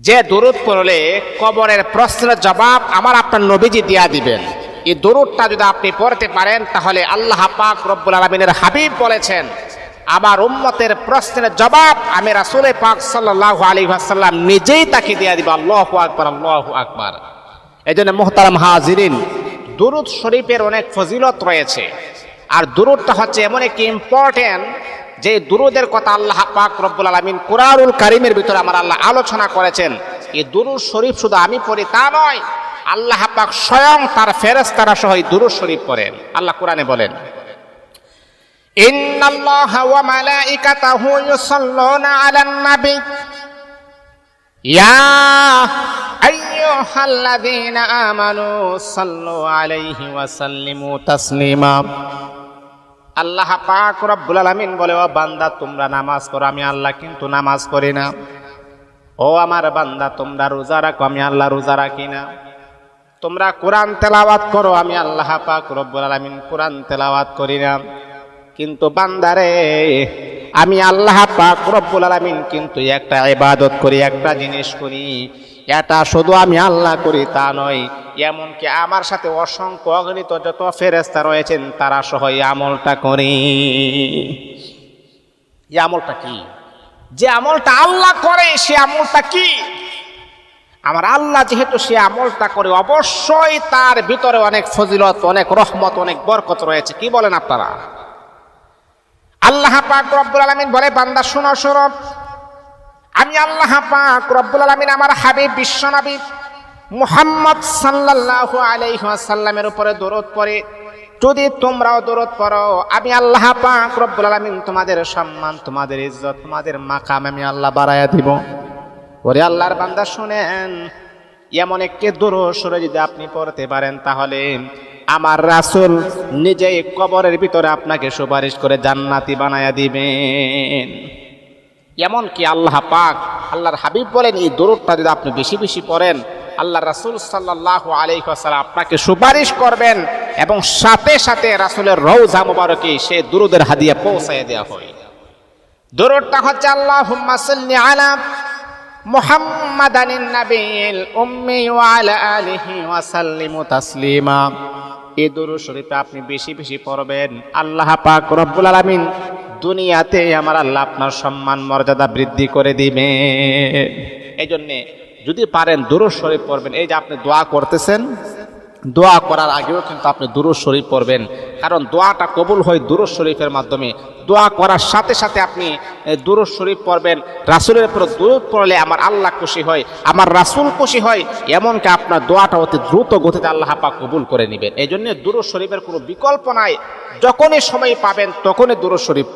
যে দরুদ পড়লে কবরের প্রশ্নের জবাব আমার আপনার নবীজি দিয়া দিবেন। এই দরুদটা যদি আপনি পড়তে পারেন তাহলে আল্লাহ পাক রব্বুল আলামিনের হাবিব বলেছেন আমার উম্মতের প্রশ্নের জবাব আমি রাসূল পাক সাল্লাল্লাহু আলাইহি ওয়াসাল্লাম নিজেই তাকে দিয়া দিব। আল্লাহু আকবার, আল্লাহু আকবার। এজন্য মুহতারাম হাজিরিন, দুরুদ শরীফের অনেক ফজিলত রয়েছে। আর দুরুদটা হচ্ছে এমন একটি ইম্পর্টেন্ট যে দুরুদের কথা আল্লাহ পাক রব্বুল আলামিন কুরআনুল কারীমের ভিতরে আমার আল্লাহ আলোচনা করেছেন। এই দুরুদ শরীফ শুধু আমি পড়ি তা নয়, আল্লাহ পাক স্বয়ং তার ফেরেশতারা সহ এই দুরুদ শরীফ পড়েন। আল্লাহ কোরআনে বলেন, ইন্নাল্লাহা ওয়া মালাইকাতাহু ইউসাল্লুনা আলান নবী ইয়া আইয়ুহাল্লাযীনা আমানু সাল্লু আলাইহি ওয়া সাল্লিমু তাসলিমা। আল্লাহ পাক রব্বুল আলামিন বলে, ও বান্দা তোমরা নামাজ পড়ো, আমি আল্লাহ কিন্তু নামাজ পড়ি না। ও আমার বান্দা তোমরা রোজা রাখো, আমি আল্লাহ রোজা রাখি না। তোমরা কোরআন তেলাওয়াত করো, আমি আল্লাহ পাক রব্বুল আলামিন কোরআন তেলাওয়াত করি না। কিন্তু বান্দারে আমি আল্লাহ পাক রব্বুল আলামিন কিন্তু একটা ইবাদত করি, একটা জিনিস করি। এটা শুধু আমি আল্লাহ করি তা নয়, এমনকি আমার সাথে অসংখ্য অগণিত যত ফেরেশতা রয়েছেন তারা সহ এই আমলটা করি। এই আমলটা কি? যে আমলটা আল্লাহ করে সে আমলটা কি? আমার আল্লাহ যেহেতু সে আমলটা করে অবশ্যই তার ভিতরে অনেক ফজিলত, অনেক রহমত, অনেক বরকত রয়েছে। কি বলেন আপনারা? আল্লাহ পাক রব্বুল আলামিন বলে, বান্দা শোনো শোনো, আমি আল্লাহ পাক রব্বুল আলামিন আমার হাবিব বিশ্বনবী মুহাম্মদ সাল্লাল্লাহু আলাইহি ওয়াসাল্লামের উপরে দরুদ পড়ে যদি তোমরাও দরুদ পড়ো, আমি আল্লাহ পাক রব্বুল আলামিন তোমাদের সম্মান, তোমাদের ইজ্জত, তোমাদের মাকাম আমি আল্লাহ বাড়ায়া দিব। ওরে আল্লাহর বান্দা শুনেন, এমন একটি দরুদ শরীফ যদি আপনি পড়তে পারেন তাহলে আমার রাসূল নিজেই কবরের ভিতরে আপনাকে সুপারিশ করে জান্নাতি বানায়া দিবেন। এমন কি আল্লাহ পাক আল্লাহর হাবিব বলেন, এই দরুদটা যদি আপনি বেশি বেশি পড়েন আল্লাহ রাসূল সাল্লাল্লাহু আলাইহি ওয়াসাল্লাম আপনাকে সুপারিশ করবেন এবং সাথে সাথে রাসূলের রওজা মুবারকে সেই দরুদের হাদিয়া পৌঁছায় দেওয়া হয়। দরুদটা হচ্ছে আল্লাহুম্মা সাল্লি আলা মুহাম্মাদানিন নাবিয়িল উম্মি ওয়া আলা আলিহি ওয়া সাল্লিমু তাসলিমা। এই দরুদ শরীফটা আপনি বেশি বেশি পড়বেন, আল্লাহ পাক রব্বুল আলামিন দুনিয়াতে আমার আল্লাহ আপনার সম্মান মর্যাদা বৃদ্ধি করে দিবেন। এই জন্যে যদি পারেন দুরূদ শরীফ পড়বেন। এই যে আপনি দোয়া করতেছেন, দোয়া করার আগেও কিন্তু আপনি দুরূদ শরীফ পড়বেন, কারণ দোয়াটা কবুল হয় দুরূদ শরীফের মাধ্যমে। দোয়া করার সাথে সাথে আপনি দুরূদ শরীফ পড়বেন। রাসূলের উপর দুরূদ পড়লে আমার আল্লাহ খুশি হয়, আমার রাসূল খুশি হয়, এমনকি আপনার দোয়াটা অতি দ্রুত গতিতে আল্লাহ পাক কবুল করে নেবেন। এই জন্য দুরূদ শরীফের কোনো বিকল্প নাই। যখনই সময় পাবেন তখনই দুরূদ শরীফ